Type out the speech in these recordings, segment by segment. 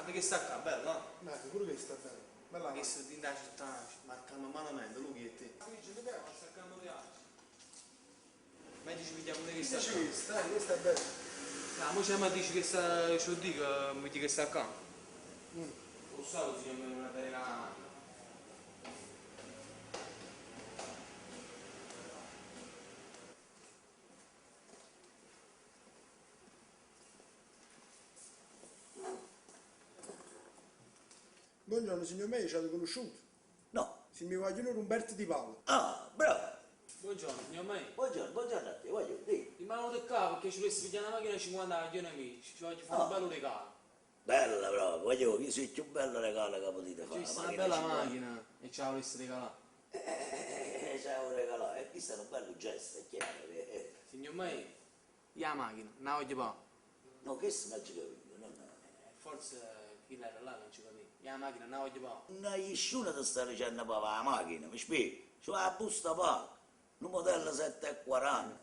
Guarda che sta qua, bello, no? Ma sicuro che sta bene. Bella Che sta in da città, marcando malamente, lui e te. Luigi, ti piace? Sta calmo piace. Ma ci vediamo che sta qua. Questa è bella. No, mo c'è ma dici che sta, ce lo dico, mi dici che sta qua. Mm. Lo so, signor, una bella. Buongiorno signor me, ci avete conosciuto? No. Si mi vogliono Umberto Di Paolo. Ah, bravo. Buongiorno, signor me. Buongiorno a te, voglio dire. Rimango da qua perché ci volessi pigliare una macchina 50 milioni amici. Ci voglio fare un bello regalo. Bella proprio, voglio che sei il più bello regalo che potete Ci fare. vista una bella macchina e ce la volessi regalare. C'è un regalo, e questo è un bello gesto, è chiaro. Signor me, la macchina, non la voglio fare. No, questo non ci capito, non. Forse chi era là non ci capiva. La macchina non la voglio fare. Non hai nessuno ti sta dicendo per la macchina, mi spieghi? C'è la busta paga, un modello 740.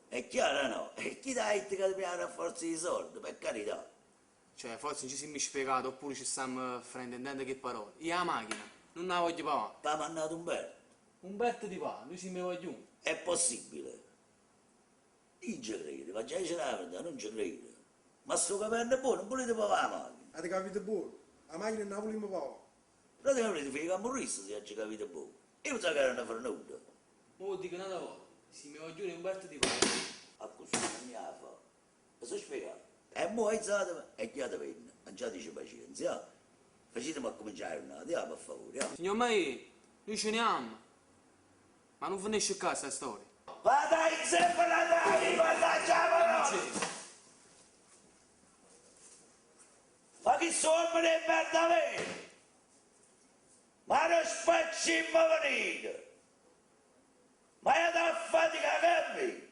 È chiaro no? E chi dà che ti piace a forza di soldi, per carità. Cioè, forse non ci siamo spiegato oppure ci stiamo fraintendendo che parole. Io la macchina, non la voglio fare. T'ha mandato Umberto. Umberto Di Paolo, lui si mi voglio uno. È possibile. Io ci credo, faccia la verità, non ci credo. Ma sto capendo è buono, non volete provare la macchina. Avete capito buono? La macchina non la vogliamo fare. Praticamente fai camorrista se ci capite buono. Io non so che era una fornuta. Ma vuol dire un'altra volta, si mi voglio uno Umberto Di Paolo. A questo non mi ha fatto. Mi sono spiegato. E mo' alzate e chiate penna. Mangiateci pazienza, eh. Facetemi a cominciare una, andiamo per favore, eh. Signor me, noi ce ne amo. Ma non finisce qua sta storia. Vada in sempre la dai, mannaggia! Ma chi sono le merda vere? Ma non spacciamo venire! Ma è da fatica che mi?